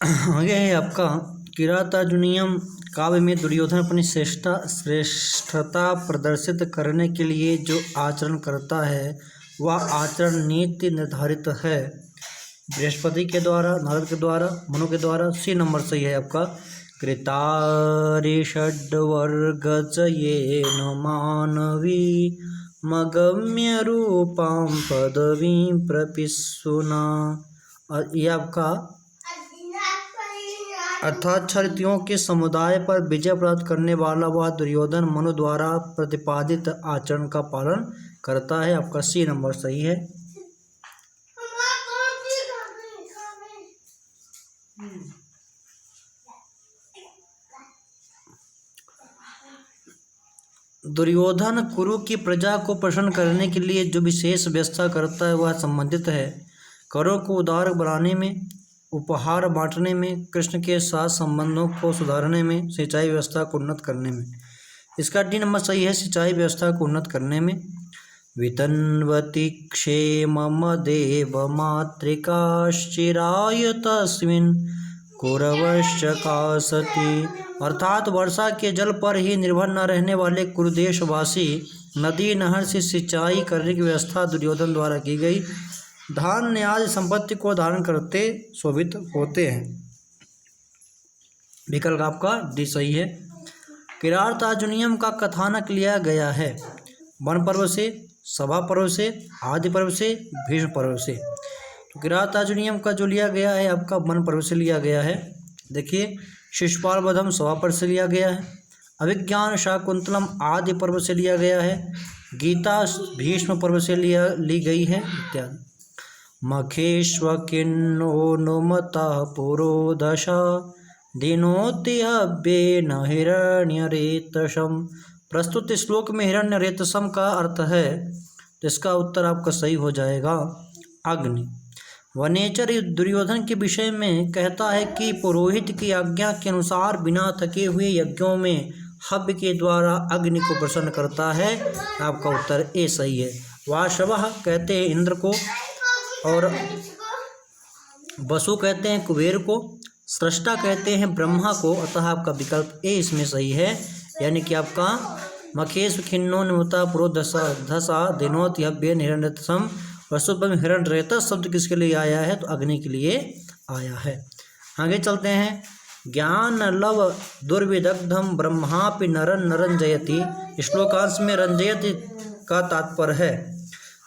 आगे है आपका किरातार्जुनीयम काव्य में दुर्योधन अपनी श्रेष्ठता प्रदर्शित करने के लिए जो आचरण करता है वह आचरण नीति निर्धारित है बृहस्पति के द्वारा, नारद के द्वारा, मनु के द्वारा। सी नंबर सही है आपका। कृतारिषड्वर्गचयेन मानवी मगम्य रूपां पदवीं प्रपिस्सुना। और ये आपका अर्थात क्षत्रियों के समुदाय पर विजय प्राप्त करने वाला वह दुर्योधन मनु द्वारा प्रतिपादित आचरण का पालन करता है। आपका सी नंबर सही है। दुर्योधन कुरु की प्रजा को प्रसन्न करने के लिए जो विशेष व्यवस्था करता है वह संबंधित है करों को उदार बनाने में, उपहार बांटने में, कृष्ण के साथ संबंधों को सुधारने में, सिंचाई व्यवस्था को उन्नत करने में। इसका डी नंबर सही है, सिंचाई व्यवस्था को उन्नत करने में। वितन्वति क्षेमम देव मातृकाश्चिराय तस्मिन् कुरवश्च कासति। अर्थात वर्षा के जल पर ही निर्भर न रहने वाले कुरुदेशवासी नदी नहर से सिंचाई करने की व्यवस्था दुर्योधन द्वारा की गई। धान्य आदि संपत्ति को धारण करते शोभित होते हैं। विकल्प आपका डी सही है। किरातार्जुनीयम का कथानक लिया गया है वन पर्व से, सभा पर्व से, आदि पर्व से, भीष्म पर्व से। तो किरातार्जुनीयम का जो लिया गया है आपका वन पर्व से लिया गया है। देखिए, शिशुपाल वधम सभा पर्व से लिया गया है। अभिज्ञान शाकुंतलम आदि पर्व से लिया गया है। गीता भीष्म पर्व से ली गई है इत्यादि। मखेश्व किन्नोनुमता पुरोदशा दिनोति हव्येन हिरण्यरेतसम। प्रस्तुत श्लोक में हिरण्यरेतसम का अर्थ है, तो इसका उत्तर आपका सही हो जाएगा अग्नि। वनेचर दुर्योधन के विषय में कहता है कि पुरोहित की आज्ञा के अनुसार बिना थके हुए यज्ञों में हव्य के द्वारा अग्नि को प्रसन्न करता है। आपका उत्तर ए सही है। वाशवः कहते हैं इंद्र को, और वसु कहते हैं कुबेर को, सृष्टा कहते हैं ब्रह्मा को। अतः आपका विकल्प ए इसमें सही है। यानी कि आपका मखेश खिन्नोन्मुता पुरोधसा दिनोत हव्येन हिरण्यरेतसम। वसुपम हिरण्यरेतस शब्द किसके लिए आया है, तो अग्नि के लिए आया है। आगे चलते हैं। ज्ञान लव दुर्विदग्धम ब्रह्मापि नरन नरंजयति। श्लोकांश में रंजयति का तात्पर्य है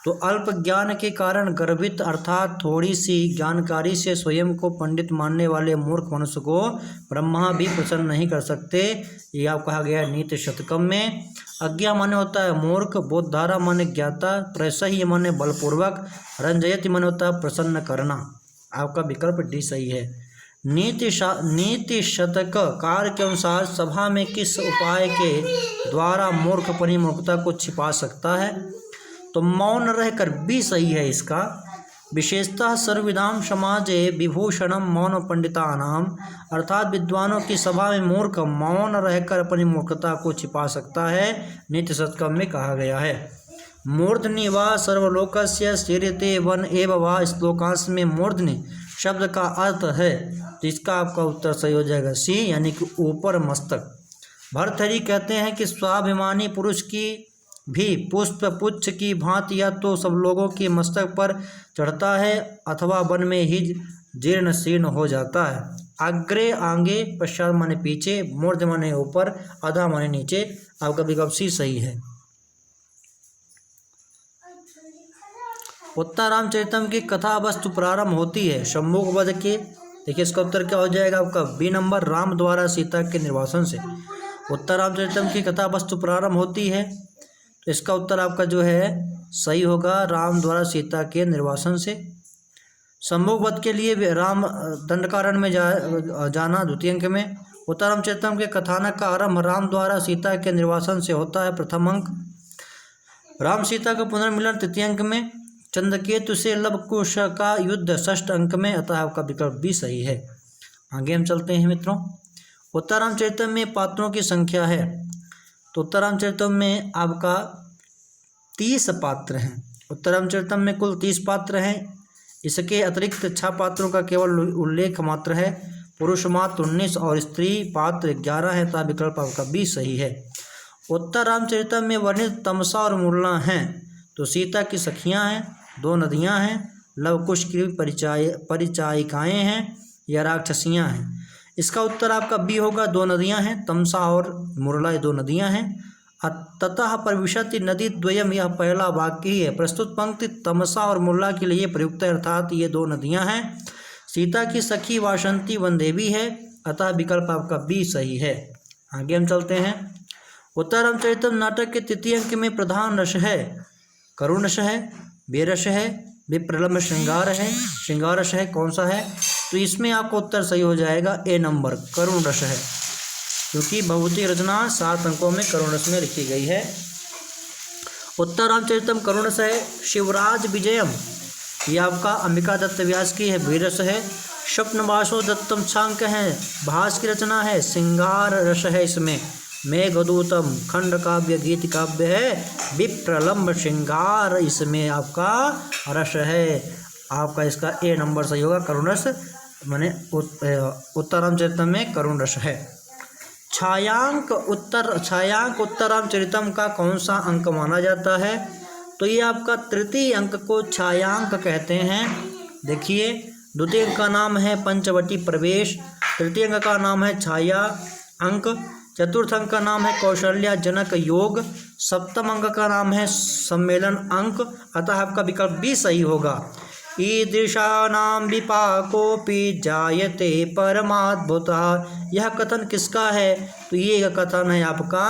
तो अल्प ज्ञान के कारण गर्भित अर्थात थोड़ी सी जानकारी से स्वयं को पंडित मानने वाले मूर्ख मनुष्य को ब्रह्मा भी प्रसन्न नहीं कर सकते। यह आप कहा गया नीति शतकम में। अज्ञा माने होता है मूर्ख, बोधधारा माने ज्ञाता, प्रसह्य माने बलपूर्वक, रंजयति माने होता है प्रसन्न करना। आपका विकल्प डी सही है। नीति शतक कार्य के अनुसार सभा में किस उपाय के द्वारा मूर्ख अपनी मूर्खता को छिपा सकता है, तो मौन रहकर भी सही है इसका। विशेषतः सर्वविदाम समाजे विभूषणम मौन पंडितानाम। अर्थात विद्वानों की सभा में मूर्ख मौन रहकर अपनी मूर्खता को छिपा सकता है, नीति शतकम में कहा गया है। मूर्धनि वा सर्वलोकस्य स्थिरते वन एव वा। श्लोकांश में मूर्धनि शब्द का अर्थ है, तो इसका आपका उत्तर सही हो जाएगा सी, यानी कि ऊपर मस्तक। भर्तृहरि कहते हैं कि स्वाभिमानी पुरुष की भी पुष्प पुच्छ की भांति या तो सब लोगों के मस्तक पर चढ़ता है अथवा वन में ही जीर्ण शीर्ण हो जाता है। अग्रे आगे, पश्चात माने पीछे, मूर्ध माने ऊपर, अधा माने नीचे। आपका विकल्प सी सही है। उत्तर रामचरितम की कथा वस्तु प्रारंभ होती है शंभुक वध के। देखिए, इसका उत्तर क्या हो जाएगा आपका बी नंबर, राम द्वारा सीता के निर्वासन से। उत्तर रामचरितम की कथा वस्तु प्रारंभ होती है, तो इसका उत्तर आपका जो है सही होगा, राम द्वारा सीता के निर्वासन से। शंभुक वध के लिए राम दंडकारण्य में जाना द्वितीय अंक में। उत्तर रामचरितम के कथानक का आरंभ राम द्वारा सीता के निर्वासन से होता है, प्रथम अंक। राम सीता का पुनर्मिलन तृतीय अंक में। चंद्रकेतु से लव कुश का युद्ध षष्ठ अंक में। अतः आपका विकल्प भी सही है। आगे हम चलते हैं मित्रों। उत्तर रामचरितम में पात्रों की संख्या है, तो उत्तर रामचरितम में आपका 30 पात्र हैं। उत्तर रामचरितम में कुल 30 पात्र हैं। इसके अतिरिक्त 6 पात्रों का केवल उल्लेख मात्र है। पुरुष मात्र 19 और स्त्री पात्र 11 है, तथा विकल्प आपका बी सही है। उत्तर रामचरितम में वर्णित तमसा और मुरला हैं तो सीता की सखियां हैं, 2 नदियां हैं, लवकुश की परिचायिकाएँ हैं या राक्षसियाँ हैं। इसका उत्तर आपका बी होगा, 2 नदियां हैं, तमसा और मुरला 2 नदियां हैं। ततः प्रविशति नदी द्वयम, यह पहला वाक्य ही है। प्रस्तुत पंक्ति तमसा और मुरला के लिए प्रयुक्त है, अर्थात ये 2 नदियां हैं। सीता की सखी वासंती वनदेवी है, अतः विकल्प आपका बी सही है। आगे हम चलते हैं। उत्तर रामचरितम नाटक के तृतीय अंक में प्रधान रस है, करुण रस है, बेरस है, विप्रलम्ब श्रृंगार है, श्रृंगार रस है, कौन सा है? तो इसमें आपका उत्तर सही हो जाएगा ए नंबर, करुण रस है, क्योंकि भौतिक रचना 7 अंकों में करुण रस में लिखी गई है। उत्तर रामचरितम करुण रस है। शिवराज विजयम ये आपका अंबिका दत्त व्यास की है, वीरस है। स्वप्नवासो दत्तम छांक है, भास की रचना है, श्रृंगार रस है इसमें। मेघदूतम खंड काव्य गीत काव्य है, विप्रलम्ब श्रृंगार इसमें आपका रस है। आपका इसका ए नंबर सही होगा, करुण रस माने उत्तर रामचरितम में करुण रस है। छायांक उत्तर रामचरितम का कौन सा अंक माना जाता है? तो ये आपका तृतीय अंक को छायांक कहते हैं। देखिए, द्वितीय अंक का नाम है पंचवटी प्रवेश, तृतीय अंक का नाम है छाया अंक, चतुर्थ अंक का नाम है कौशल्या जनक योग, सप्तम अंक का नाम है सम्मेलन अंक, अतः आपका विकल्प बी सही होगा। ईदृशानां विपाकोऽपि जायते परमाद्भुतः, यह कथन किसका है? तो ये कथन है आपका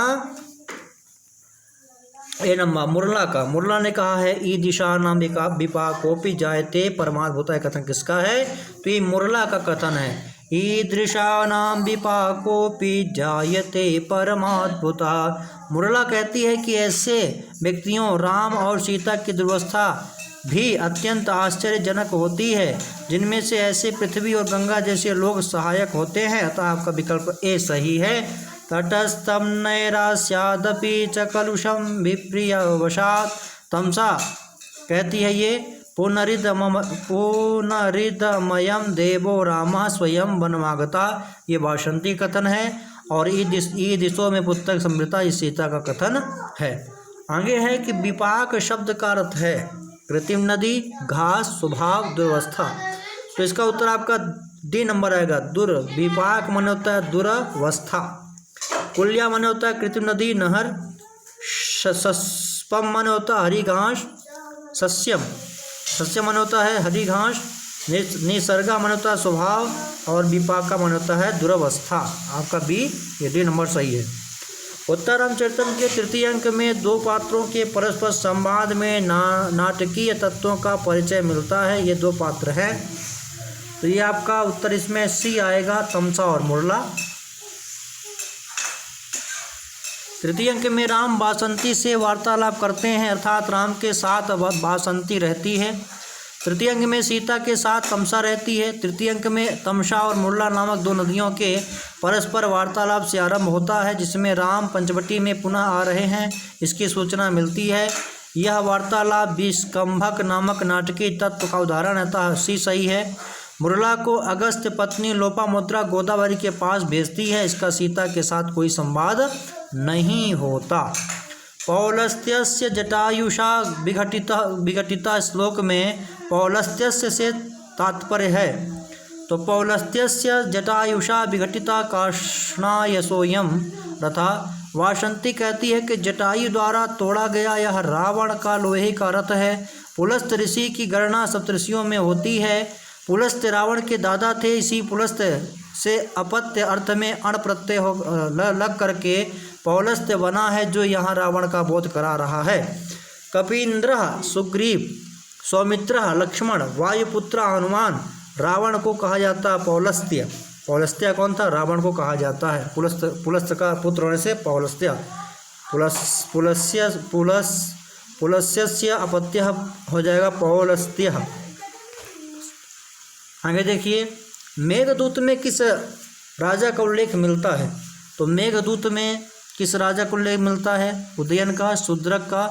ए नंबर मुरला का। मुरला ने कहा है ईदृशानां विपाकोऽपि जायते परमाद्भुतः, कथन किसका है? तो ये मुरला का कथन है। ईदृशानां विपाकोऽपि जायते परमाद्भुतः, मुरला कहती है कि ऐसे व्यक्तियों राम और सीता की दुर्वस्था भी अत्यंत आश्चर्यजनक होती है, जिनमें से ऐसे पृथ्वी और गंगा जैसे लोग सहायक होते हैं, अतः आपका विकल्प ए सही है। तटस्थम नैरास्यादपि च कलुषम विप्रियवशात्, तमसा कहती है ये पुनरिदमयम देवो रामः स्वयं वनमागता, ये वासंती कथन है। और ई दिशो में पुस्तक समृता, इस सीता का कथन है। आगे है कि विपाक शब्द का अर्थ है कृत्रिम नदी, घास, स्वभाव, दुर्वस्था। तो इसका उत्तर आपका डी नंबर आएगा। विपाक माने होता है दुर्वस्था, कुल्या माने होता है कृत्रिम नदी नहर, सस्पम माने होता है हरी घास, सस्यम माने होता है हरी घास, निसर्गा माने होता है स्वभाव, और विपाका माने होता है दुर्वस्था। आपका बी ये डी नंबर सही है। उत्तर रामचरितम के तृतीय अंक में 2 पात्रों के परस्पर संवाद में नाटकीय तत्वों का परिचय मिलता है। ये 2 पात्र हैं, तो ये आपका उत्तर इसमें सी आएगा, तमसा और मुरला। तृतीय अंक में राम बासंती से वार्तालाप करते हैं, अर्थात राम के साथ बासंती रहती है। तृतीय अंक में सीता के साथ तमसा रहती है। तृतीय अंक में तमसा और मुरला नामक 2 नदियों के परस्पर वार्तालाप से आरंभ होता है, जिसमें राम पंचवटी में पुनः आ रहे हैं इसकी सूचना मिलती है। यह वार्तालाप विस्कंभक नामक नाटकीय तत्व का उदाहरण है, अतः सी सही है। मुरला को अगस्त्य पत्नी लोपामुद्रा गोदावरी के पास भेजती है, इसका सीता के साथ कोई संवाद नहीं होता। पौलस्त्यस्य जटायुषा विघटिता श्लोक में पौलस्त्यस्य से तात्पर्य है, तो पौलस्त्यस्य जटायुषा विघटिता कार्ष्णायसोऽयं रथा। वासंती कहती है कि जटायु द्वारा तोड़ा गया यह रावण का लोहे का रथ है। पुलस्त ऋषि की गणना सप्तऋषियों में होती है। पुलस्त रावण के दादा थे, इसी पुलस्त से अपत्य अर्थ में अण प्रत्यय लग करके पौलस्त्य बना है, जो यहाँ रावण का बोध करा रहा है। कपींद्र, सुग्रीव, सौमित्र, लक्ष्मण, वायुपुत्र, हनुमान, रावण को कहा जाता है पौलस्त्य। पौलस्त्य कौन था? रावण को कहा जाता है। पुलस्त का पुत्र होने से पौलस्त्य। पुलस्यस्य अपत्य हो जाएगा पौलस्त्य। आगे देखिए, मेघदूत में किस राजा का उल्लेख मिलता है? तो मेघदूत में किस राजा को उल्लेख मिलता है? उदयन का, शूद्रक का,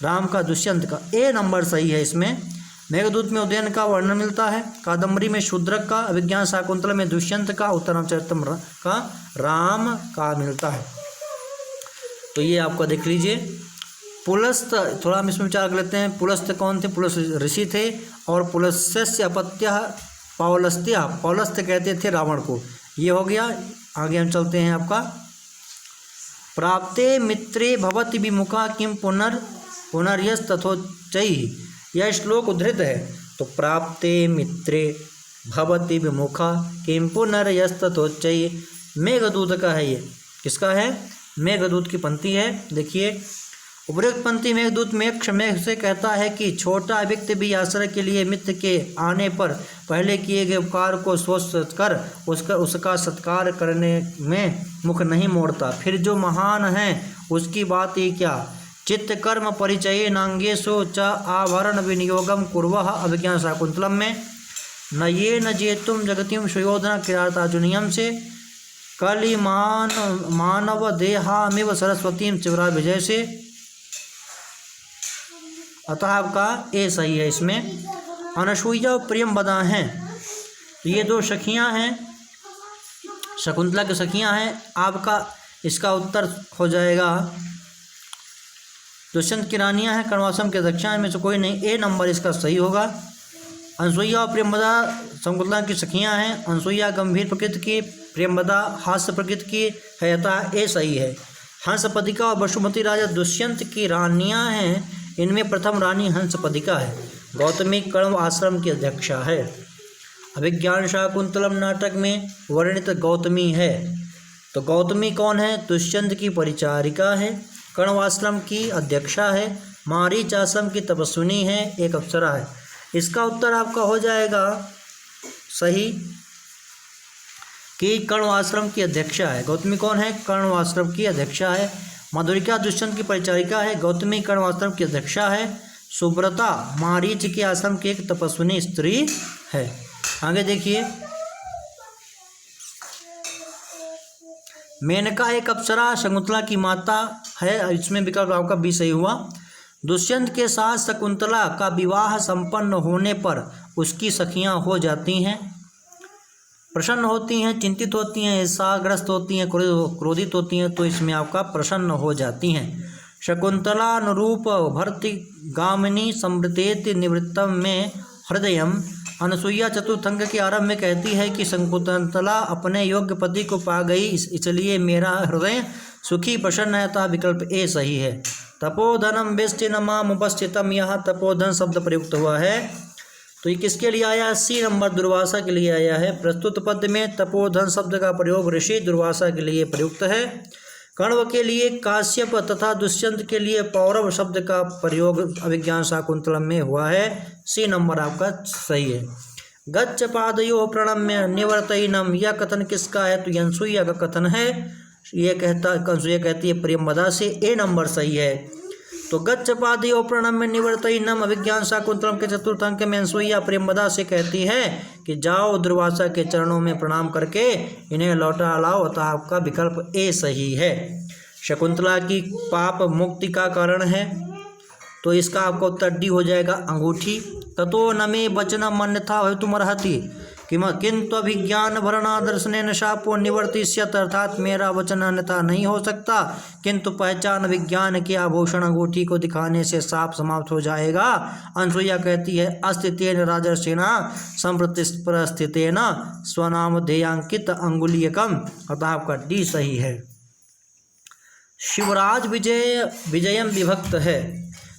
राम का, दुष्यंत का। ए नंबर सही है इसमें। मेघदूत में उदयन का वर्णन मिलता है, कादम्बरी में शूद्रक का, अभिज्ञान शाकुंतला में दुष्यंत का, उत्तररामचरितम का राम का मिलता है। तो ये आपका देख लीजिए। पुलस्त, थोड़ा हम इसमें विचार कर लेते हैं। पुलस्त कौन थे? पुलस्त ऋषि थे। और पुलस्त्य अपत्य पौलस्त्य, पौलस्त्य कहते थे रावण को। ये हो गया। आगे हम चलते हैं आपका प्राप्ते मित्रे भवति विमुखा किम पुनर्यस तथोच्चैः। यह श्लोक उद्धृत है। तो प्राप्ते मित्रे भवति विमुखा किम पुनर्यस तथोच्चैः मेघदूत का है। ये किसका है? मेघदूत की पंक्ति है। देखिए, उपरोक्त पंक्ति मेघदूत मेघ से कहता है कि छोटा व्यक्ति भी आश्रय के लिए मित्र के आने पर पहले किए गए उपकार को सोच कर उसका सत्कार करने में मुख नहीं मोड़ता। फिर जो महान है उसकी बात ही क्या। चित्त कर्म परिचये नांगेशो च आभरण विनियोगम कुर्वः अभिज्ञान शाकुंतलम में। न ये न जेतुम जगतिम सुयोधन किरातार्जुनियम से कलिमान मानव देहामिव सरस्वतीम चिवरा विजय से। अतः आपका ए सही है। इसमें अनसूया और प्रियंवदा हैं। तो ये दो सखियां हैं, शकुंतला की सखियां हैं। आपका इसका उत्तर हो जाएगा दुष्यंत की रानियां हैं, कर्णवासम के दक्षिणा में से कोई नहीं। ए नंबर इसका सही होगा। अनसूया और प्रियंवदा शकुंतला की सखियां हैं। अनसूया गंभीर प्रकृति की, प्रियंवदा हास्य प्रकृति की है। अतः ए सही है। हंसपदिका और वसुमती राजा दुष्यंत की रानियां हैं। इनमें प्रथम रानी हंसपदिका है। गौतमी कण्व आश्रम की अध्यक्षा है। अभिज्ञान शाकुंतलम नाटक में वर्णित गौतमी है। तो गौतमी कौन है? दुष्यंत की परिचारिका है, कण्व आश्रम की अध्यक्षा है, मारीच आश्रम की तपस्विनी है, एक अप्सरा है। इसका उत्तर आपका हो जाएगा सही कि कण्व आश्रम की अध्यक्षा है। गौतमी कौन है? कण्व आश्रम की अध्यक्षा है। मधुरिका दुष्यंत की परिचारिका है। गौतमी कण्व आश्रम की अध्यक्षा है। सुब्रता मारीच के आश्रम की एक तपस्विनी स्त्री है। आगे देखिए, मेनका एक अप्सरा शकुंतला की माता है। इसमें विकल्प आपका भी सही हुआ। दुष्यंत के साथ शकुंतला का विवाह संपन्न होने पर उसकी सखियां हो जाती हैं, प्रसन्न होती हैं, चिंतित होती हैं, ईर्ष्याग्रस्त होती हैं, क्रोधित होती हैं। तो इसमें आपका प्रसन्न हो जाती हैं। शकुंतलानुरूप भर्तृगामिनी समृतेति निवृत्तम में हृदयम। अनसूया चतुर्थ अंक के आरंभ में कहती है कि शकुंतला अपने योग्य पति को पा गई, इसलिए मेरा हृदय सुखी प्रसन्न है। था विकल्प ए सही है। तपोधनम वेष्टि नमाम उपस्थितम, यहाँ तपोधन शब्द प्रयुक्त हुआ है। तो ये किसके लिए आया? सी नंबर दुर्वासा के लिए आया है। प्रस्तुत पद में तपोधन शब्द का प्रयोग ऋषि दुर्वासा के लिए प्रयुक्त है। कण्व के लिए काश्यप तथा दुष्यंत के लिए पौरव शब्द का प्रयोग अभिज्ञान शाकुंतलम में हुआ है। सी नंबर आपका सही है। गच्छ पादयो प्रणम्य निवर्तयिनम, यह कथन किसका है? तो अनसूया का कथन है। ये कहती है प्रियंवदा से। ए नंबर सही है। तो गच्छ पादयो प्रणम्य निवर्तयिनम अभिज्ञान शाकुंतलम के चतुर्थ अंक में अनसूया प्रियंवदा से कहती है कि जाओ दुर्वासा के चरणों में प्रणाम करके इन्हें लौटा लाओ। अतः आपका विकल्प ए सही है। शकुंतला की पाप मुक्ति का कारण है। तो इसका आपका उत्तर डी हो जाएगा, अंगूठी। ततो न मे वचनम अन्यथा हेतुमर्हति किंतु अभिज्ञान भरणा दर्शनेन शापो निवर्तिष्यत, अर्थात मेरा वचन अन्यथा नहीं हो सकता, किंतु पहचान विज्ञान के आभूषण अंगूठी को दिखाने से शाप समाप्त हो जाएगा। अनसूया कहती है अस्तितेन राजर्षिणा संप्रतिस्थितेन स्वनामधेयांकित अंगुलीयकम। अतः आपका डी सही है। शिवराज विजयम विभक्त है।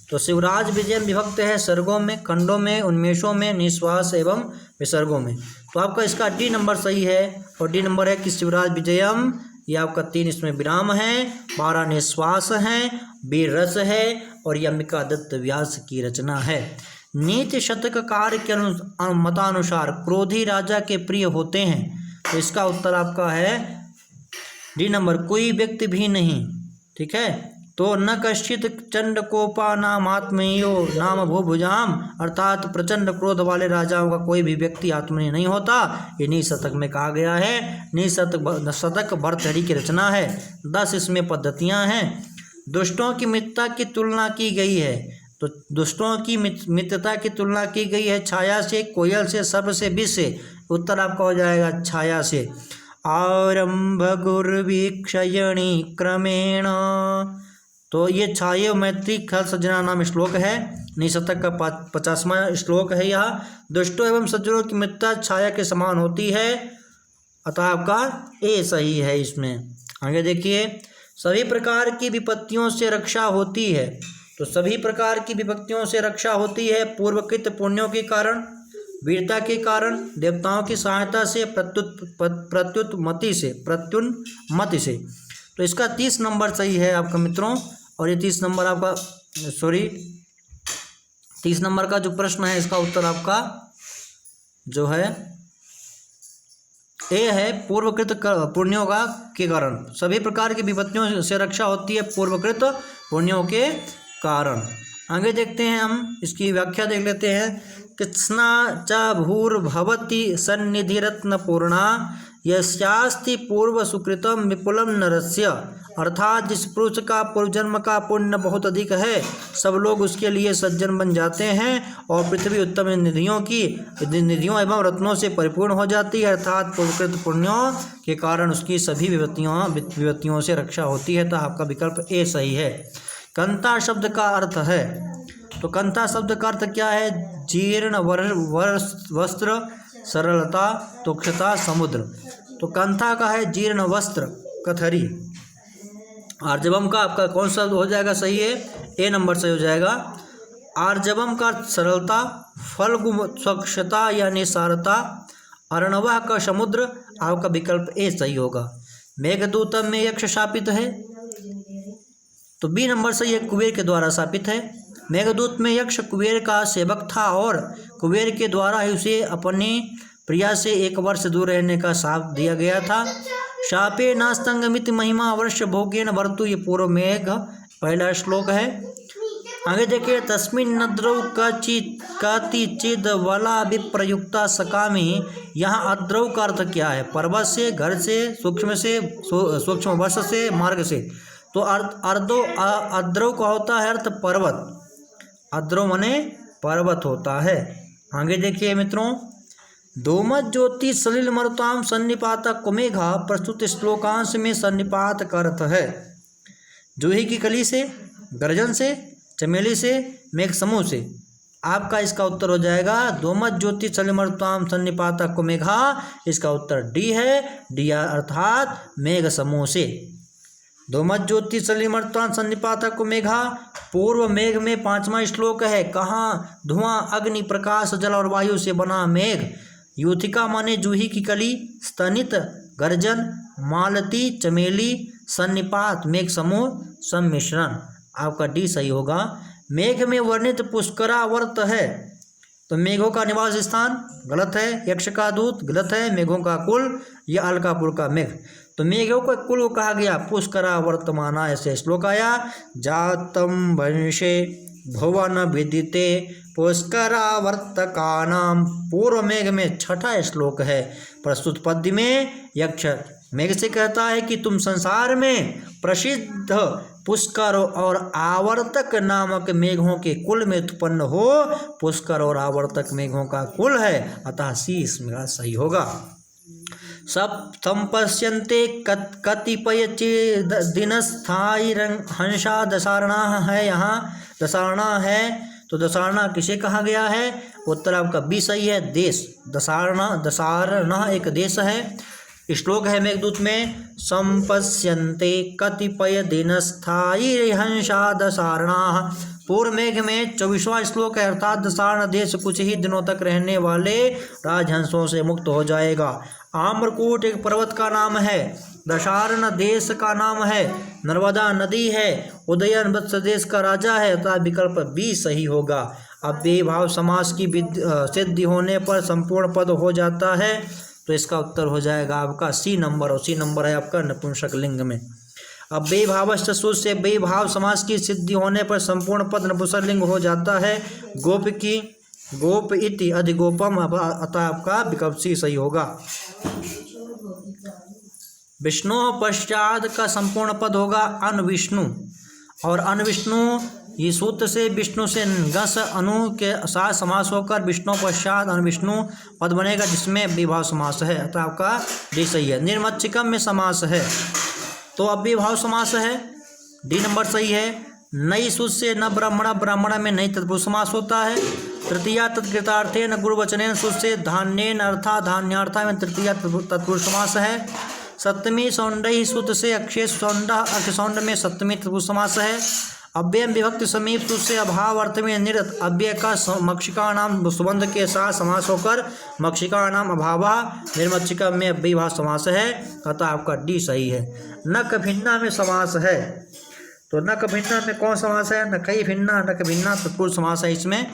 तो शिवराज विजयम विभक्त है सर्गों में, खंडों में, उन्मेषों में, निश्वास एवं विसर्गों में। तो आपका इसका डी नंबर सही है। और डी नंबर है कि शिवराज विजयम, ये आपका 3 इसमें विराम है, 12 निश्वास हैं, वीर रस है और यमिका दत्त व्यास की रचना है। नीति शतककार के मतानुसार क्रोधी राजा के प्रिय होते हैं। तो इसका उत्तर आपका है डी नंबर, कोई व्यक्ति भी नहीं। ठीक है। तो न कश्चित चंड कोपा नाम आत्मयो नाम भूभुजाम, अर्थात प्रचंड क्रोध वाले राजाओं का कोई भी व्यक्ति आत्मनीय नहीं होता। इन्हीं शतक में कहा गया है। शतक भर्तृहरि की रचना है। 10 इसमें पद्धतियां हैं। दुष्टों की मित्रता की तुलना की गई है। तो दुष्टों की मित्रता की तुलना की गई है छाया से, कोयल से, सर्प से, विष से। उत्तर आपका हो जाएगा छाया से। आरंभ गुरुवीक्षयणी क्रमेण, तो ये छाया मैत्री खल सज्जना नाम श्लोक है। निशतक का 50वां श्लोक है यह। दुष्टों एवं सज्जनों की मित्रता छाया के समान होती है, अतः आपका ए सही है इसमें। आगे देखिए, सभी प्रकार की विपत्तियों से रक्षा होती है। तो सभी प्रकार की विपत्तियों से रक्षा होती है पूर्वकृत पुण्यों के कारण, वीरता के कारण, देवताओं की सहायता से, प्रत्युन्मति से। तो इसका 30 नंबर सही है आपका मित्रों। और ये 30 नंबर आपका 30 नंबर का जो प्रश्न है इसका उत्तर आपका जो है ए है, पूर्वकृत पुण्यों का के कारण। सभी प्रकार की विपत्तियों से रक्षा होती है पूर्वकृत पुण्यों के कारण। आगे देखते हैं, हम इसकी व्याख्या देख लेते हैं। कृत्स्ना च भूर्भवति सन्निधिरत्न पूर्णा यस्यास्ति पूर्व सुकृतम विपुलम नरस्य, अर्थात जिस पुरुष का पूर्व जन्म का पुण्य बहुत अधिक है सब लोग उसके लिए सज्जन बन जाते हैं और पृथ्वी उत्तम निधियों एवं रत्नों से परिपूर्ण हो जाती है, अर्थात पूर्वकृत पुण्यों के कारण उसकी सभी विपत्तियों से रक्षा होती है। तो आपका विकल्प ए सही है। कंता शब्द का अर्थ है, तो कंता शब्द का अर्थ क्या है? जीर्ण वस्त्र, सरलता, तुक्षता, समुद्र। तो कंथा का है जीर्ण वस्त्र, कथरी। आर्जवम का आपका कौन सा हो जाएगा सही है? ए नंबर सही हो जाएगा। आर्जवम का सरलता, फल्गु स्वच्छता या निसारता, अर्णवा का समुद्र। आपका विकल्प ए सही होगा। मेघदूतम में यक्ष शापित है, तो बी नंबर सही है, कुबेर के द्वारा शापित है। मेघदूत में यक्ष कुबेर का सेवक था और कुबेर के द्वारा ही उसे अपनी प्रिया से 1 वर्ष दूर रहने का शाप दिया गया था। शापे नास्तंगमित महिमा वर्ष भोगेन वर्तु, ये पूर्व मेघ पहला श्लोक है। आगे देखिए, तस्मिन् नद्रौ कतिचिद वला विप्रयुक्ता सकामी। यहाँ अद्रौ का अर्थ क्या है? पर्वत से, घर से, सूक्ष्म वर्ष से, मार्ग से। तो अद्रौ का होता है अर्थ पर्वत, अद्रौ माने पर्वत होता है। आगे देखिए मित्रों, दोमत ज्योति सलिल मरुताम सन्निपात कुमेघा, प्रस्तुत श्लोकांश में सन्निपात का अर्थ है जूही की कली से, गर्जन से, चमेली से, मेघ समूह से। आपका इसका उत्तर हो जाएगा दोमत ज्योति सलिल मरुताम सन्निपात कुमेघा। इसका उत्तर डी है, डी अर्थात मेघ समूह से। दोमत ज्योति सलिल मरुताम सन्निपात कुमेघा पूर्व मेघ में 5वां श्लोक है। कहाँ? धुआं, अग्नि, प्रकाश, जल और वायु से बना मेघ। यूथिका माने जूही की कली, स्तनित, गर्जन, मालती, चमेली, सन्निपात, मेघ समूह, सम्मिश्रण। आपका डी सही होगा। मेघ में वर्णित पुष्करावर्त है, तो मेघों का निवास स्थान गलत है। यक्ष का दूत गलत है। मेघों का कुल, यह अलकापुर का मेघ। तो मेघों को कुल को कहा गया पुष्करावर्तमाना, ऐसे श्लोक आया। जातम वंशे भुवन विदिते पुष्करावर्तकानाम, पूर्व मेघ में 6ठा श्लोक है। प्रस्तुत पद्य में यक्ष मेघ से कहता है कि तुम संसार में प्रसिद्ध पुष्कर और आवर्तक नामक मेघों के कुल में उत्पन्न हो। पुष्कर और आवर्तक मेघों का कुल है, अतः सी इसमें सही होगा। सब संपश्यन्ते कतिपय दिनस्थायी हंसा दशारणा है। यहाँ दशारणा है, तो दशारणा किसे कहा गया है? उत्तर आपका बी सही है, देश। दशारणा एक देश है। श्लोक है मेघदूत में, संपश्यन्ते कतिपय दिनस्थायी हंसा दशारणा। पूर्व मेघ में 24वां श्लोक है, अर्थात दशारण देश कुछ ही दिनों तक रहने वाले राजहंसों से मुक्त हो जाएगा। आम्रकूट एक पर्वत का नाम है, दशारण देश का नाम है, नर्मदा नदी है, उदयन वत्स देश का राजा है, अतः विकल्प बी सही होगा। अब बेभाव समास की सिद्धि होने पर संपूर्ण पद हो जाता है, तो इसका उत्तर हो जाएगा आपका सी नंबर, और सी नंबर है आपका नपुंसक लिंग में। अब बेभावश्च सूत्र से बेभाव समास की सिद्धि होने पर संपूर्ण पद नपुंसक लिंग हो जाता है। गोप की, गोप इति अधिगोपम, अतः आपका विकल्प सी सही होगा। विष्णु पश्चात का संपूर्ण पद होगा अनविष्णु, और अनविष्णु ये सूत्र से विष्णु से गस अनु के साथ समास होकर विष्णु पश्चात अनुविष्णु पद बनेगा, जिसमें अव्ययभाव समास है, अतः आपका डी सही है। निर्मच्चिकम में समास है तो अव्ययभाव समास है, डी नंबर सही है। नई सूत्र से न ब्राह्मण, ब्राह्मण में नई तत्पुरुष समास होता है। तृतीया तत्कृतार्थे न गुरुवचनेन सूत्र से धान्येन अर्था, धान्यार्था में तृतीया तत्पुरुष समास है। सप्तमी सौंडई सूत्र से अक्षय सौंडा, अक्षसौंड में सप्तमी तत्पुरुष समास है। अव्यय विभक्ति समीप सूत्र से अभाव अर्थ में निरत अव्यय का मक्षिका नाम सुबंध के साथ समास होकर मक्षिका नाम अभावा, निर्मक्षिका में अव्ययभाव समास है, अतः आपका डी सही है। नक भिन्ना में समास है तो नक भिन्ना में कौन समास है? नकई भिन्ना, नक भिन्ना तत्पुरुष समास है इसमें,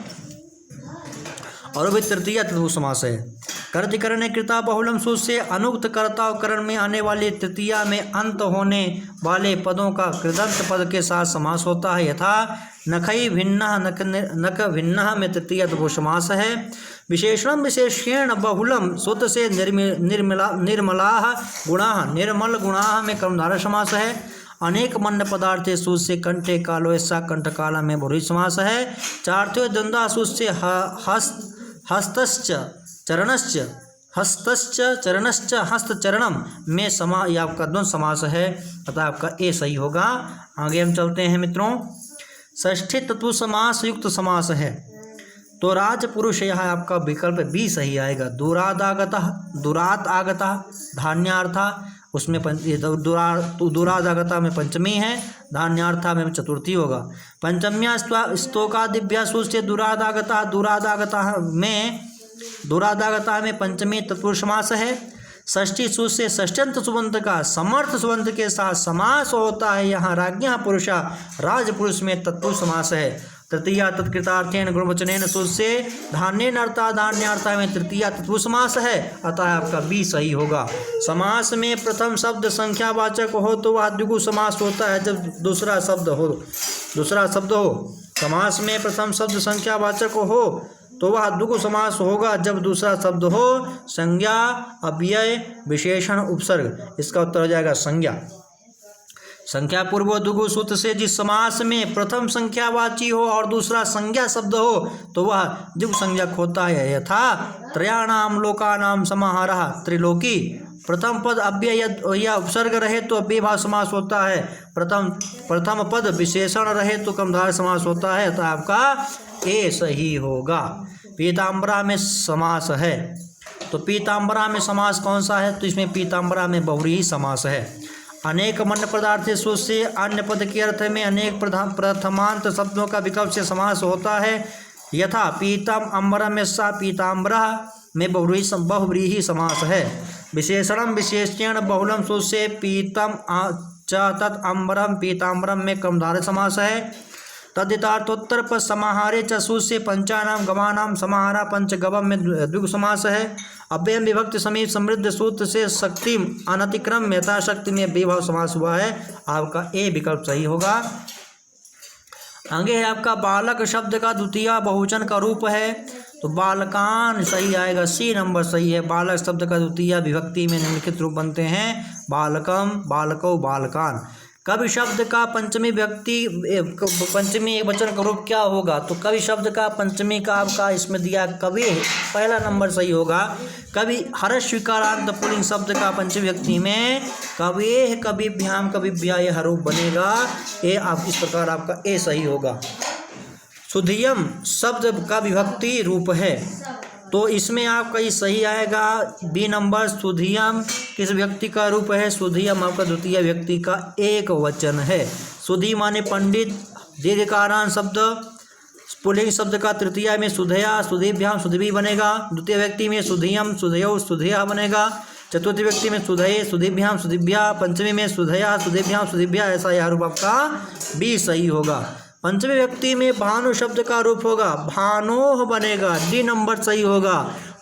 और भी तृतीया तत्पुरुष समास है। कर्तिकरण कृता बहुलम सूत्र से अनुक्त कर्ता और करण में आने वाले तृतीया में अंत होने वाले पदों का कृदंत पद के साथ समास होता है, यथा नखई भिन्ना, नक भिन्ना में तृतीया तत्पुरुष समास है। विशेषण विशेषेण बहुलम सूत्र से निर्मला गुणा, निर्मल गुणा में कर्मधारय समास है। अनेक मंड पदार्थे सूत्र से कंठे कालो ऐसा कंठ काला में बहुरी समास है। चार्थ्यो द्वंद्वा सूत्र से हस्तश्च चरणश्च, हस्तश्च चरणश्च हस्तचरणम में समा या आपका द्वंद्व समास है, अतः आपका ए सही होगा। आगे हम चलते हैं मित्रों, षष्ठी तत्पुरुष समास युक्त समास है तो राजपुरुष यह आपका विकल्प बी सही आएगा। दूरादागतः, दूरात आगतः, धान्यार्था उसमें दूरादागता में पंचमी है, धान्यार्था में चतुर्थी होगा। पंचम्या स्तोकादिभ्या सूत्र से दूरादागता, दूरादागता में पंचमी तत्पुरुष समास है। षष्ठी सूत्र से षष्ठ्यंत सुबंध का समर्थ सुबंध के साथ समास होता है, यहाँ राज्ञा पुरुषा राजपुरुष में तत्पुरुष समास है। तृतीया तत्कृतार्थेन गुणवचनेन सूत्र से धान्येन अर्था, धान्यार्था में तृतीया तत्पुरुष समास है, अतः आपका बी सही होगा। समास में प्रथम शब्द संख्यावाचक हो तो वह द्विगु समास होता है, जब दूसरा शब्द हो। समास में प्रथम शब्द संख्यावाचक हो तो वह द्विगु समास होगा जब दूसरा शब्द हो संज्ञा, अव्यय, विशेषण, उपसर्ग। इसका उत्तर हो जाएगा संज्ञा। संख्या पूर्व द्विगु सूत्र से जिस समास में प्रथम संख्यावाची हो और दूसरा संज्ञा शब्द हो तो वह द्विगु संज्ञक होता है, यथा त्रयाणाम लोकानाम समाहारः, त्रिलोकी। प्रथम पद अव्यय या उपसर्ग रहे तो अव्ययभाव समास होता है, प्रथम पद विशेषण रहे तो कर्मधारय समास होता है, तो आपका ए सही होगा। पीताम्बरा में समास है तो पीताम्बरा में समास कौन सा है? तो इसमें पीताम्बरा में बहुव्रीहि समास है। अनेक मन्य पदार्थ सूत्र से अन्य पद के अर्थ में अनेक प्रथमांत शब्दों का विकल्प से समास होता है, यथा पीतम अम्बरम में सा पीताम्बरा में बहुव्रीहि समास है। विशेषणम विशेषण बहुलम सूत्र से पीतम च तत् अम्बरम पीताम्बरम में कर्मधारय समास है। तद्धितार्थोत्तर पर समाहारे च सूत्र से पंचानाम गवानाम समाहारा पंचगवम में द्विगु समास है। अव्यय विभक्ति समीप समृद्ध सूत्र से शक्ति अनतिक्रम यथाशक्ति में अव्ययभाव समास हुआ है, आपका ए विकल्प सही होगा। आगे है आपका बालक शब्द का द्वितीय बहुवचन का रूप है तो बालकान सही आएगा, सी नंबर सही है। बालक शब्द का द्वितीय विभक्ति में निम्नलिखित रूप बनते हैं, बालकम, बालको, बालकान। कवि शब्द का पंचमी एक वचन का रूप क्या होगा? तो कवि शब्द का पंचमी का आपका इसमें दिया कवि, पहला नंबर सही होगा। कवि हर्ष स्वीकारांत पुल्लिंग शब्द का पंचमी व्यक्ति में कवेह, कविभ्याम, कविभ्या यह रूप बनेगा, ये आप इस प्रकार आपका ए सही होगा। सुधियम शब्द का विभक्ति रूप है तो इसमें आपका ये सही आएगा, बी नंबर। सुधियम किस व्यक्ति का रूप है? सुधियम आपका द्वितीय व्यक्ति का एक वचन है। सुधी माने पंडित, दीर्घकारांत शब्द पुल्लिंग शब्द का तृतीय में सुधया, सुधीभ्याम, सुधीभी बनेगा। द्वितीय व्यक्ति में सुधियम, सुधयो, सुधया बनेगा। चतुर्थी व्यक्ति में सुधये, सुधीभ्याम, सुधीभ्या। पंचमी में सुधया, सुधीभ्याम, सुधीभ्या, ऐसा यह रूप आपका बी सही होगा। पंचमी व्यक्ति में भानु शब्द का रूप होगा, भानोह बनेगा, डी नंबर सही होगा।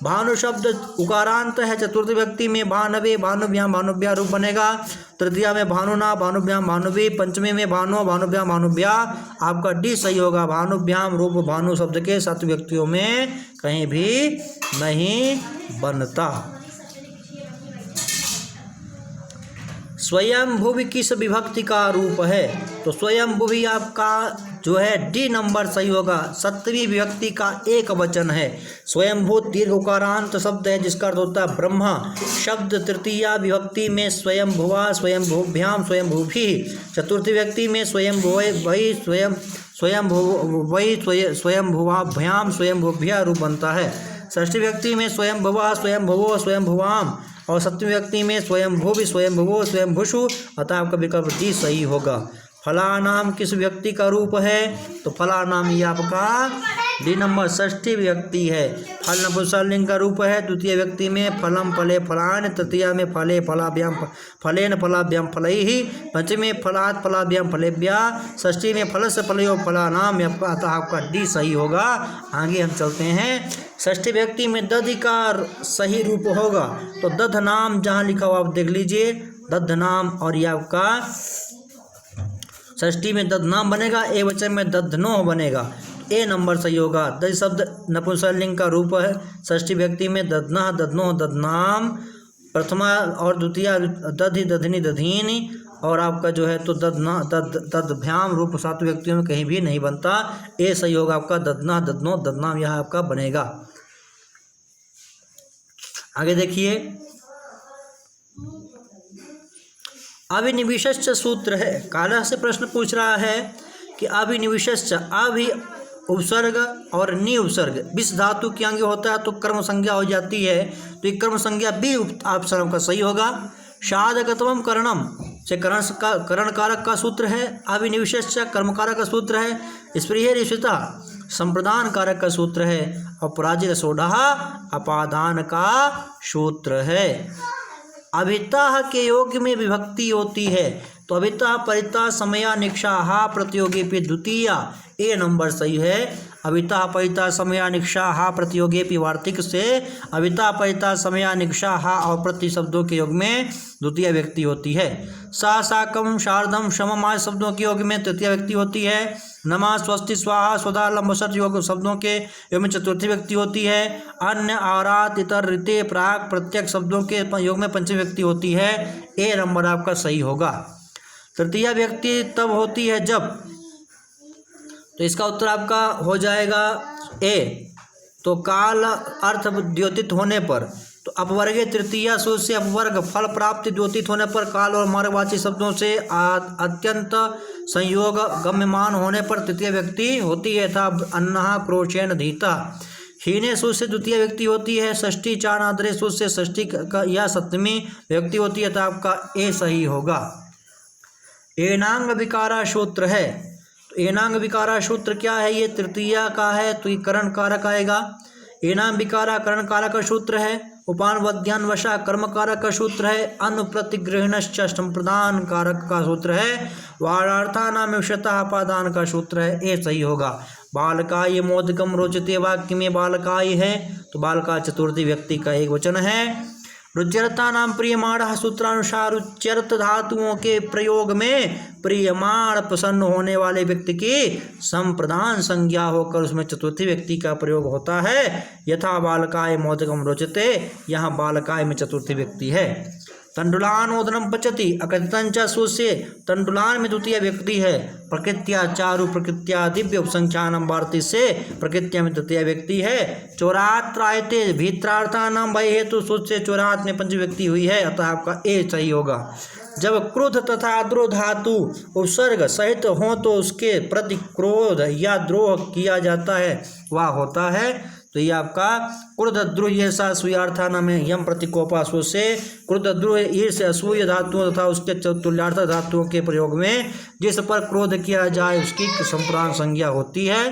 भानु शब्द उकारांत है। चतुर्थी व्यक्ति में भानवे, भानुभ्याम, भानुभ्या रूप बनेगा। तृतीया में भानुना, भानुभ्याम, भानुवी। पंचमी में भानो, भानुभ्याम, भानुभ्या, आपका डी सही होगा। भानुभ्याम रूप भानु शब्द के सात व्यक्तियों में कहीं भी नहीं बनता। स्वयंभुव किस विभक्ति का रूप है? तो स्वयंभुव आपका जो है डी नंबर सही होगा। सप्तमी विभक्ति का एक वचन है। स्वयंभू दीर्घ उकारांत शब्द है जिसका अर्थ होता है ब्रह्मा। शब्द तृतीया विभक्ति में स्वयंभुवा स्वयंभुभ्याम स्वयंभुभि। चतुर्थी विभक्ति में स्वयंभुवै स्वयंभुवाभ्याम स्वयंभुभ्या रूप बनता है। षष्ठी विभक्ति में स्वयंभुवा स्वयंभुवो स्वयंभुवाम और सप्तमी विभक्ति में स्वयंभुवि स्वयंभुवो स्वयंभुषु। अतः आपका विकल्प डी सही होगा। फलानाम किस व्यक्ति का रूप है? तो फलानाम ये आपका डी नंबर षष्ठी विभक्ति है। फल नपुंसकलिंग का रूप है। द्वितीय व्यक्ति में फलम फले फलान, तृतीया में फले फलाभ्याम फलेन फलाभ्याम फलैहि, पंचमी में फलात् फलाभ्याम फलेभ्या, षष्ठी में फल से फलयो फलानाम। अतः आपका डी सही होगा। आगे हम चलते हैं। षष्ठी व्यक्ति में दधि का सही रूप होगा तो दध नाम जहाँ लिखा हुआ आप देख लीजिए, दध नाम। और ये आपका षष्ठी में दध नाम बनेगा, एक वचन में दधनो बनेगा। ए नंबर सही होगा। दधि शब्द नपुंसकलिंग का रूप है। षष्ठी व्यक्ति में दधना दधनो दधनाम, प्रथमा और द्वितीया दधि दधनी दधीनी। और आपका जो है तो दधना दधभ्याम रूप सातवें व्यक्तियों में कहीं भी नहीं बनता। ए सही होगा आपका। दधना दधनो दधनाम यह आपका बनेगा। आगे देखिए, अभिनिविष्ट सूत्र है। काला से प्रश्न पूछ रहा है कि अभिनिविष्ट अभि उपसर्ग और नि उपसर्ग विष धातु की आगे होता है तो कर्म संज्ञा हो जाती है, तो ये कर्म संज्ञा भी ऑप्शन का सही होगा। साधकत्वम करणम से करण कारक का सूत्र है। अभिनिविष्ट कर्म कारक का सूत्र है। स्पृहे रिश्विता संप्रदान कारक का सूत्र है। और पराजित सोढ़ा अपादान का सूत्र है। अभिता के योग में विभक्ति होती है तो अभिता परिता समया निक्षा हा प्रतियोगी पे द्वितीया। ए नंबर सही है। अभिता परिता समया निक्षा हा प्रतियोगी पे वार्तिक से अभिता परिता समया निक्षा हा और प्रति शब्दों के योग में द्वितीय व्यक्ति होती है। सा साकम शारदम शमम आदि शब्दों के योग में तृतीय व्यक्ति होती है। नमा स्वस्ति स्वाहा स्वदा लंबसट योग शब्दों के योग में चतुर्थी व्यक्ति होती है। अन्य आरात इतर ऋते प्राक प्रत्येक शब्दों के योग में पंचमी व्यक्ति होती है। ए नंबर आपका सही होगा। तृतीय व्यक्ति तब होती है जब, तो इसका उत्तर आपका हो जाएगा ए। तो काल अर्थ द्योतित होने पर, तो अपवर्गे तृतीया सूत्र से अपवर्ग फल प्राप्ति द्योतित होने पर, काल और मार्गवाची शब्दों से अत्यंत संयोग गम्यमान होने पर तृतीय व्यक्ति होती है। था अन्नहा क्रोचेन धीता। हीने सूत्र से द्वितीय व्यक्ति होती है। षष्ठी चार आदरे सूत्र से षष्ठी या सप्तमी व्यक्ति होती है। तो आपका ए सही होगा। एनांग विकारा सूत्र है। तो एनांग विकारा सूत्र क्या है? ये तृतीया का है तो ये करण कारक आएगा। एनांग विकारा करण कारक का सूत्र है। उपान वध्यान वशा कर्म कारक का सूत्र है। अनुप्रतिगृहणश्च संप्रदान कारक का सूत्र है। वारार्थानाम विषयतः अपादान का सूत्र है। ए सही होगा। बालकाय मोदकम रोचते वाक्य में बालकाय है तो बालका चतुर्थी व्यक्ति का एक वचन है। रुच्यरता नाम प्रियमाण सूत्रानुसार उच्चरत धातुओं के प्रयोग में प्रियमाण प्रसन्न होने वाले व्यक्ति की संप्रदान संज्ञा होकर उसमें चतुर्थी व्यक्ति का प्रयोग होता है। यथा बालकाय मोदकम रोचते, यहाँ बालकाय में चतुर्थी व्यक्ति है। तंडुलानोदनम पचति अकथितंच सूस्य, तंडुलान में द्वितीय व्यक्ति है। प्रकृत्या चारु प्रकृत्या दिव्य उपसंख्यानम वार्तिक से प्रकृत्या में तृतीय व्यक्ति है। चोरात्रायते भीत्रार्था नाम भय हेतु सूत्र से चोरात में पंचमी व्यक्ति हुई है। अतः आपका ए सही होगा। जब क्रोध तथा द्रोह धातु उपसर्ग सहित हो तो उसके प्रति क्रोध या द्रोह किया जाता है वह होता है। तो ये आपका क्रोधद्रोह ये सा असूयार्था नाम है। यम प्रतिकोपा सो से क्रोधद्रोह ये से असूय धातुओं तथा उसके तुल्यार्थ धातुओं के प्रयोग में जिस पर क्रोध किया जाए उसकी संप्राण संज्ञा होती है।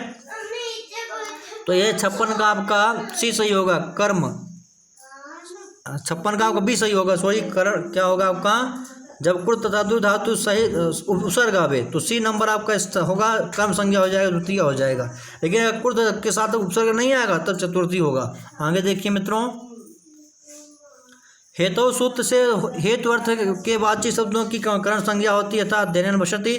तो ये 56 का आपका सी सही होगा। कर्म 56 का आपका बी सही होगा। सॉरी करण क्या होगा आपका? जब कृत तथा दु धातु सही उपसर्ग आवे तो सी नंबर आपका होगा। कर्म संज्ञा हो जाएगा, द्वितीय हो जाएगा। लेकिन अगर कृत के साथ उपसर्ग नहीं आएगा तब चतुर्थी होगा। आगे देखिए मित्रों, हेतु सूत्र से हेतु अर्थ के वाची शब्दों की करण संज्ञा होती है। अर्थात देनेन वशति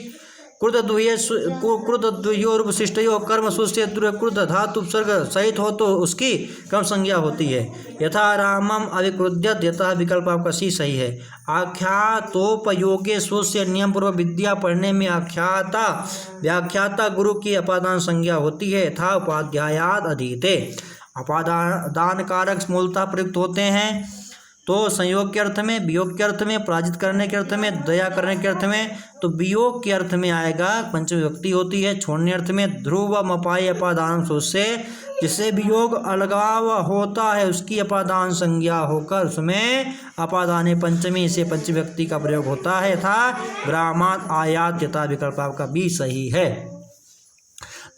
क्रुद्धद्वयोर्वशिष्टयो कर्म सुस्य क्रुद्ध धातु उपसर्ग सहित हो तो उसकी क्रम संज्ञा होती है। यथा रामम अविक्रुध्यत, यथा विकल्प आपका सी सही है। आख्यातोपयोगे स्वस्य नियम पूर्वक विद्या पढ़ने में आख्याता व्याख्याता गुरु की अपादान संज्ञा होती है। यथा उपाध्यायाद अधीते, अपादान कारक मूलतः प्रयुक्त होते हैं तो संयोग के अर्थ में, वियोग के अर्थ में, पराजित करने के अर्थ में, दया करने के अर्थ में। तो वियोग के अर्थ में आएगा पंचमी विभक्ति होती है। छोड़ने अर्थ में ध्रुव मपाई अपादान से, जिससे वियोग अलगाव होता है उसकी अपादान संज्ञा होकर उसमें अपादाने पंचमी से पंचमी विभक्ति का प्रयोग होता है। था ग्रामात आयात, यथा विकल्प आपका भी सही है।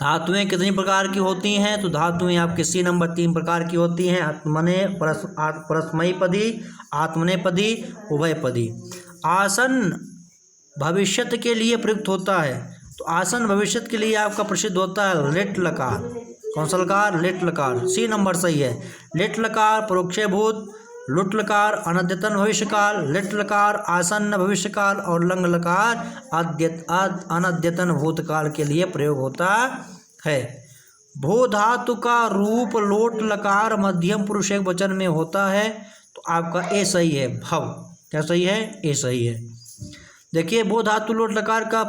धातुएं कितनी प्रकार की होती हैं? तो धातुएं आपके सी नंबर 3 प्रकार की होती हैं। आत्मने परस्मैपदी, आत्मनेपदी, उभयपदी। आसन भविष्यत के लिए प्रयुक्त होता है। तो आसन भविष्यत के लिए आपका प्रसिद्ध होता है लिट लकार। कौन सा लकार? लिट लकार। सी नंबर सही है। लिट लकार परोक्षभूत, लुट लकार अनद्यतन भविष्यकाल, लिट लकार आसन्न भविष्यकाल और लंग लकार अनद्यतन भूतकाल के लिए प्रयोग होता है। भू धातु का रूप लोट लकार मध्यम पुरुष एक वचन में होता है। तो आपका ए सही है। भव क्या सही है? ए सही है। देखिए भू धातु लोट लकार का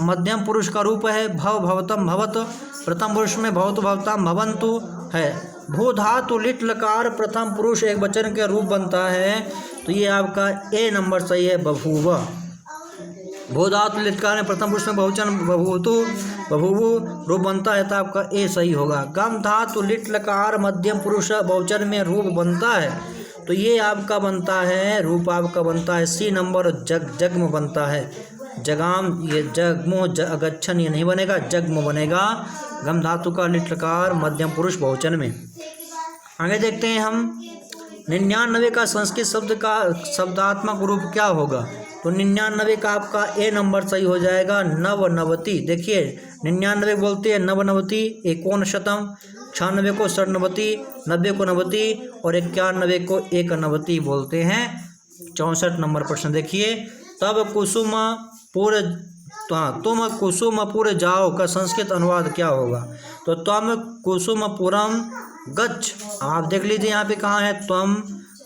मध्यम पुरुष का रूप है भव भवतम भवत, प्रथम पुरुष में भवतु भवताम भवंतु है। भू धातु लिट लकार प्रथम पुरुष एक वचन के रूप बनता है। तो ये आपका ए नंबर सही है, बभूव। भू धातु लिट लकार में प्रथम पुरुष में बहुवचन बभूतु बभूवु रूप बनता है, तो आपका ए सही होगा। गम धातु लिट लकार मध्यम पुरुष बहुवचन में रूप बनता है। तो ये आपका बनता है, रूप आपका बनता है सी नंबर, जगम बनता है। जगाम, ये जगमो अगच्छन ये नहीं बनेगा, जगम बनेगा। गम धातु का लिट लकार मध्यम पुरुष बहुवचन में। आगे देखते हैं हम 99 का संस्कृत शब्द का शब्दात्मक रूप क्या होगा। तो 99 का आपका ए नंबर सही हो जाएगा, नवनवति। देखिए 99 बोलते हैं नवनवति, 51शतम, 96 को षण्णवति, 90 को नवति और 91 को एकनवति बोलते हैं। 64 नंबर प्रश्न देखिए, तब कुसुमपुर, तुम कुसुमपुर जाओ का संस्कृत अनुवाद क्या होगा। तो तुम कुसुमपुरम गच्छ, आप देख लीजिए यहाँ पे कहाँ है, तुम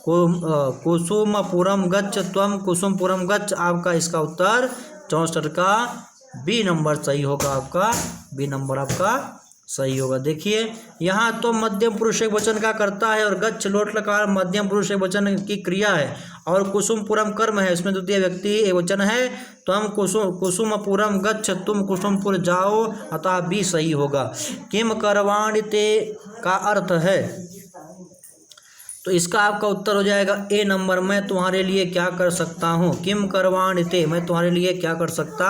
कुसुमपुरम गच्छ, तुम कुसुमपुरम गच्छ। आपका इसका उत्तर 64 का बी नंबर सही होगा। आपका बी नंबर आपका सही होगा। देखिए यहाँ तो मध्यम पुरुष एक वचन का करता है और गच्छ लोट लकार मध्यम पुरुष एक वचन की क्रिया है और कुसुमपुरम कर्म है, इसमें द्वितीय व्यक्ति एक वचन है। तो हम कुसुमपुरम गच्छ, तुम कुसुमपुर जाओ, अतः भी सही होगा। किम करवाणिते का अर्थ है, तो इसका आपका उत्तर हो जाएगा ए नंबर, मैं तुम्हारे लिए क्या कर सकता हूँ। किम करवाणिते, मैं तुम्हारे लिए क्या कर सकता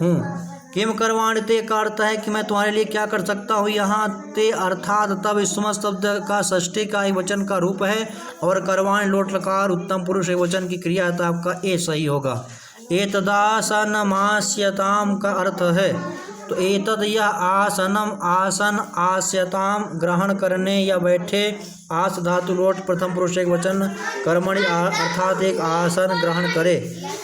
हूँ। किम करवाणिते का अर्थ है कि मैं तुम्हारे लिए क्या कर सकता हूँ। यहाँ ते अर्थात तब इसम शब्द का षष्ठी का एक वचन का रूप है और करवाण लोट लकार उत्तम पुरुष एक वचन की क्रिया है, तो आपका ए सही होगा। एतदासनमास्यताम का अर्थ है, तो एतद यह आसनम, आसन, आस्यताम ग्रहण करने या बैठे, आस धातु लोट प्रथम पुरुष एक वचन, कर्मणि अर्थात एक आसन ग्रहण करे,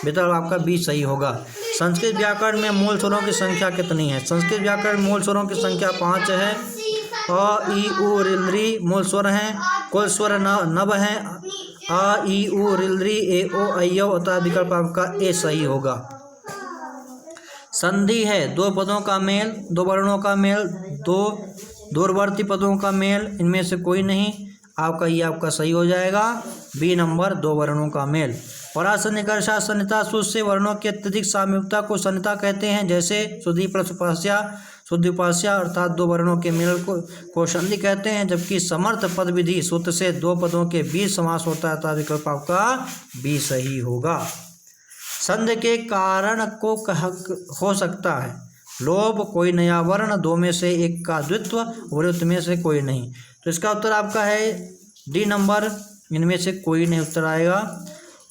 विकल्प आपका बी सही होगा। संस्कृत व्याकरण में मूल स्वरों की संख्या कितनी है। संस्कृत व्याकरण में मूल स्वरों की संख्या 5 है। अ ई उ ऋ मूल स्वर हैं, कुल स्वर 9 हैं। अ ई उ ऋ ए ओ ऐ अतः विकल्प आपका ए सही होगा। संधि है 2 पदों का मेल, 2 वर्णों का मेल, 2 दूरवर्ती पदों का मेल, इनमें से कोई नहीं। आपका ये आपका सही हो जाएगा, बी नंबर 2 वर्णों का मेल। परासन्निकर्षा सन्निता सुध से वर्णों की अत्यधिक सामीप्यता को सन्निता कहते हैं, जैसे सुधी प्लस उपास्या, शुद्ध उपास्या अर्थात 2 वर्णों के मेल को संधि कहते हैं। जबकि समर्थ पद विधि सूत्र से 2 पदों के बीच समास होता है, तो विकल्प आपका बी सही होगा। संधि के कारण को हो सकता है लोभ, कोई नया वर्ण, 2 में से एक का द्वित्व, वृत्त में से कोई नहीं। तो इसका उत्तर आपका है डी नंबर, इनमें से कोई नहीं उत्तर आएगा।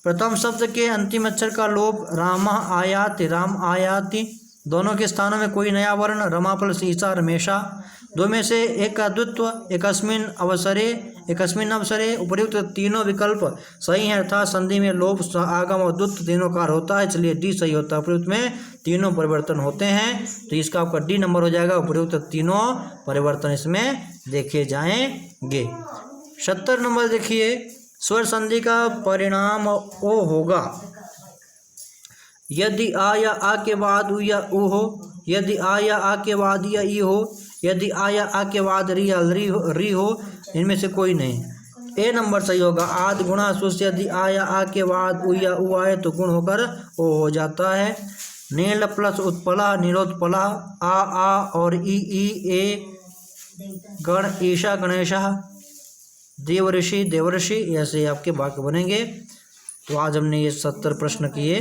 प्रथम शब्द के अंतिम अक्षर का लोभ, राम आयाति, राम आयाति, दोनों के स्थानों में कोई नया वर्ण, रमा प्लस ईसा रमेशा। दो में से एक का द्वित्व एकस्मिन अवसरे उपर्युक्त तीनों विकल्प सही हैं, अर्थात संधि में लोप आगम और द्वित्व तीनों कार होता है, चलिए डी सही होता है। उपर्युक्त में तीनों परिवर्तन होते हैं, तो इसका आपका डी नंबर हो जाएगा। उपर्युक्त तीनों परिवर्तन इसमें देखे जाएंगे। 70 नंबर देखिए, स्वर संधि का परिणाम ओ होगा यदि आ या आ के बाद उ या उ हो, यदि आ या आ के बाद या ई हो, यदि आ या आ के बाद री या री हो, इनमें से कोई नहीं। ए नंबर सही होगा। आदि गुणा सुस, यदि आ या आ के बाद उ या उ आए तो गुण होकर ओ हो जाता है। नील प्लस उत्पला नीलोत्पला, आ और ई ए गण ईशा गणेशा, देवर्षि देवर्षि, ऐसे आपके वाक्य बनेंगे। तो आज हमने ये 70 प्रश्न किए।